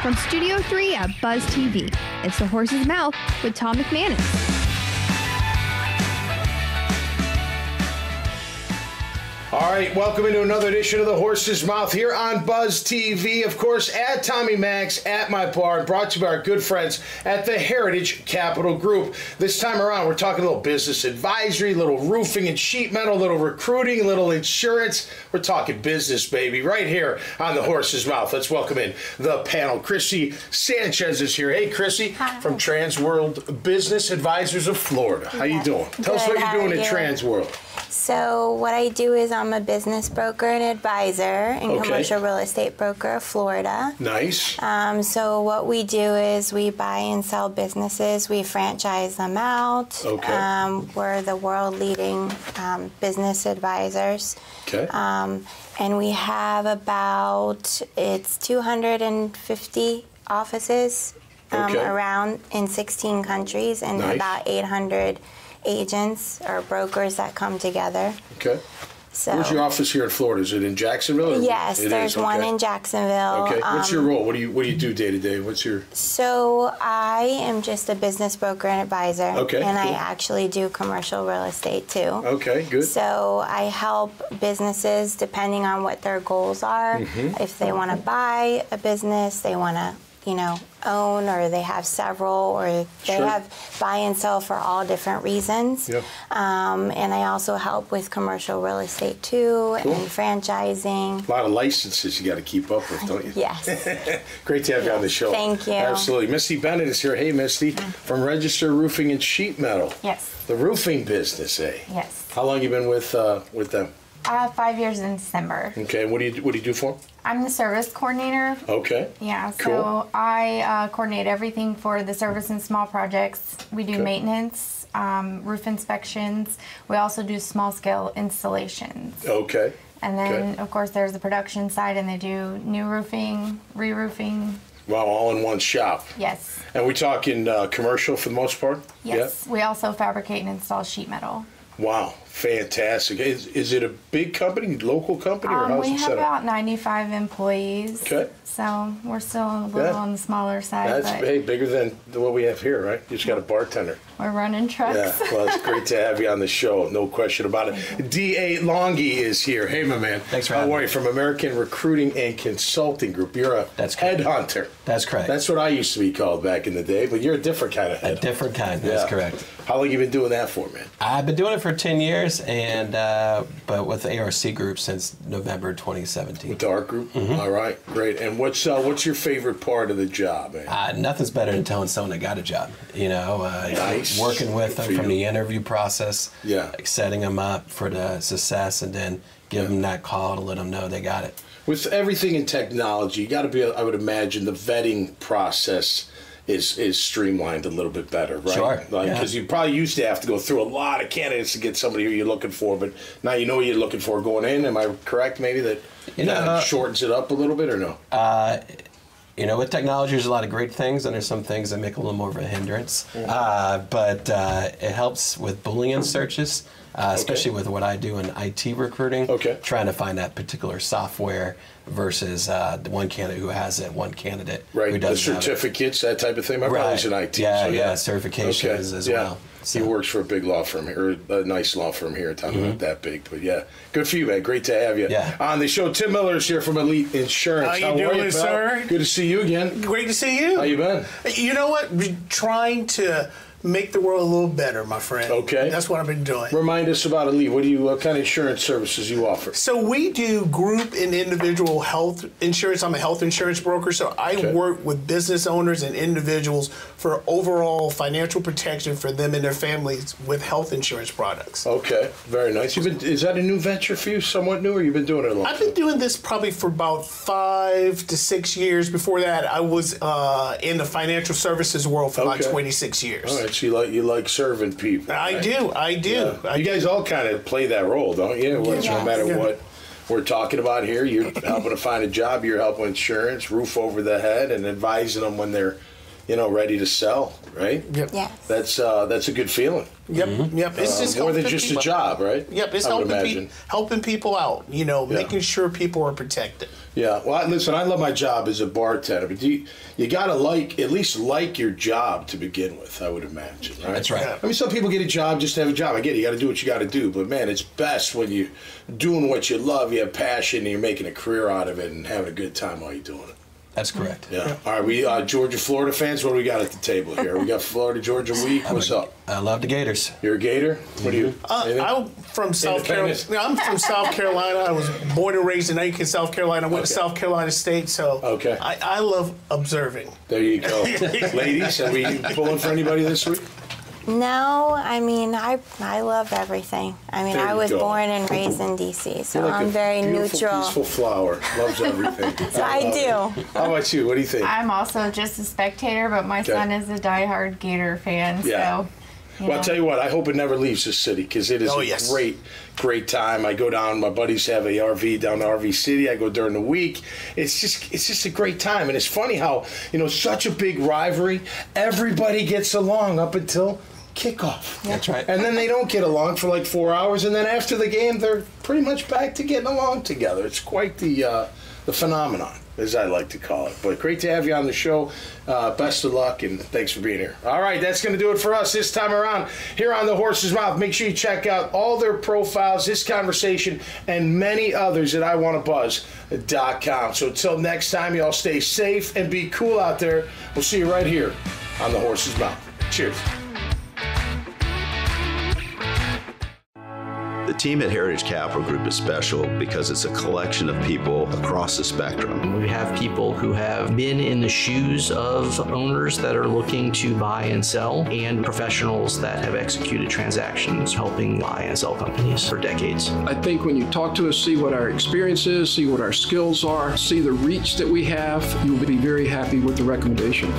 From Studio 3 at Buzz TV, it's The Horse's Mouth with Tom McManus. All right, welcome into another edition of The Horse's Mouth here on Buzz TV. Of course, at Tommy Max, at my bar, brought to you by our good friends at the Heritage Capital Group. This time around, we're talking a little business advisory, little roofing and sheet metal, little recruiting, little insurance. We're talking business, baby, right here on The Horse's Mouth. Let's welcome in the panel. Christie Sanchez is here. Hey, Christie, from Trans World Business Advisors of Florida. How you doing? Tell us what you're doing at Trans World. So what I do is I'm a business broker and advisor and commercial real estate broker of Florida. Nice. So what we do is we buy and sell businesses. We franchise them out. Okay. We're the world leading business advisors. Okay. And we have about, it's 250 offices around in 16 countries and about 800 agents or brokers that come together. Okay. So, where's your office here in Florida? Is it in Jacksonville? Yes, there's one in Jacksonville. Okay. What's your role? What do you do day to day? What's your? So I am just a business broker and advisor. Okay. And I actually do commercial real estate too. Okay, good. So I help businesses depending on what their goals are. If they want to buy a business, they want to, own, or they have several, or they have buy and sell for all different reasons. Yep. And I also help with commercial real estate too, and franchising. A lot of licenses you got to keep up with, don't you? Yes. Great to have you on the show. Thank you. Absolutely. Misty Bennett is here. Hey, Misty, from Register Roofing and Sheet Metal. Yes. The roofing business, eh? Yes. How long you been with them? 5 years in December. Okay. What do you do for them? I'm the service coordinator. Okay. Yeah. So Cool. I coordinate everything for the service and small projects. We do maintenance, roof inspections. We also do small scale installations. Okay. And then of course there's the production side, and they do new roofing, re-roofing. Wow, all in one shop. Yes. And we talking commercial for the most part? Yes. We also fabricate and install sheet metal. Wow, fantastic. Is it a big company, local company, or how's we it have set up? about 95 employees. Okay. So we're still a little on the smaller side. That's but bigger than what we have here, right? You just got a bartender. we're running trucks. Yeah, well, it's great to have you on the show, no question about it. D.A. Longhi is here. Hey, my man. Thanks for having me. How are you? From American Recruiting and Consulting Group. You're a headhunter. That's correct. That's what I used to be called back in the day, but you're a different kind of headhunter. A different kind, that's correct. How long have you been doing that for, man? I've been doing it for 10 years, and but with the ARC Group since November 2017. With the ARC Group? All right, great. And what's your favorite part of the job, man? Nothing's better than telling someone they got a job. Nice. Working with them from the interview process, like setting them up for the success, and then give them that call to let them know they got it. With everything in technology, you got to be, I would imagine, the vetting process is streamlined a little bit better, right? Sure. Because you probably used to have to go through a lot of candidates to get somebody who you're looking for, but now you know what you're looking for going in. Am I correct, maybe, that shortens it up a little bit, or no? With technology, there's a lot of great things, and there's some things that make a little more of a hindrance. But it helps with Boolean searches, especially with what I do in IT recruiting, trying to find that particular software versus the one candidate who has it, one candidate who doesn't the certificates, that type of thing. My brother's in IT. Certifications as well. So. He works for a big law firm here, or a nice law firm here in town, not that big, but yeah. Good for you, man. Great to have you on the show. Tim Miller is here from Elite Insurance. How you doing, sir? Good to see you again. Great to see you. How you been? You know what? We're trying to make the world a little better, my friend. Okay. That's what I've been doing. Remind us about Elite. What kind of insurance services you offer? So we do group and individual health insurance. I'm a health insurance broker, so I work with business owners and individuals for overall financial protection for them and their families with health insurance products. Okay, very nice. Is that a new venture for you, somewhat new, or you've been doing it a long time? I've been doing this probably for about 5 to 6 years. Before that, I was in the financial services world for about 26 years. All right. You like serving people. I do. Yeah. You guys all kind of play that role, don't you? No matter what we're talking about here, you're helping to find a job, you're helping insurance, roof over the head, and advising them when they're ready to sell, right? Yep. Yes. That's a good feeling. Yep. Yep. It's just more than just a job, right? Yep. It's helping people out. Making sure people are protected. Yeah. Well, listen, I love my job as a bartender, but you gotta at least like your job to begin with. I would imagine, right? That's right. Yeah. I mean, some people get a job just to have a job. I get it. You got to do what you got to do. But man, it's best when you're doing what you love, you have passion, and you're making a career out of it and having a good time while you're doing it. That's correct. Yeah. All right, we Georgia, Florida fans. What do we got at the table here? We got Florida, Georgia week. What's up? I love the Gators. You're a Gator. What do you? I'm from South Carolina. I'm from South Carolina. I was born and raised in Aiken, South Carolina. I went to South Carolina State, so I love observing. There you go, ladies. Are we pulling for anybody this week? No, I mean, I love everything. I mean, I was born and raised in D.C., so I'm very neutral. Peaceful flower. Loves everything. So I do. How about you? What do you think? I'm also just a spectator, but my son is a diehard Gator fan, so... Well, I'll tell you what, I hope it never leaves this city because it is a great time. I go down, my buddies have a RV down to RV City. I go during the week. It's just a great time. And it's funny how, such a big rivalry, everybody gets along up until kickoff. That's right. And then they don't get along for like 4 hours, and then after the game, they're pretty much back to getting along together. It's quite the phenomenon, as I like to call it. But great to have you on the show. Best of luck, and thanks for being here. All right, that's going to do it for us this time around here on The Horse's Mouth. Make sure you check out all their profiles, this conversation, and many others at iwannabuzz.com. So until next time, y'all stay safe and be cool out there. We'll see you right here on The Horse's Mouth. Cheers. The team at Heritage Capital Group is special because it's a collection of people across the spectrum. We have people who have been in the shoes of owners that are looking to buy and sell, and professionals that have executed transactions helping buy and sell companies for decades. I think when you talk to us, see what our experience is, see what our skills are, see the reach that we have, you'll be very happy with the recommendation.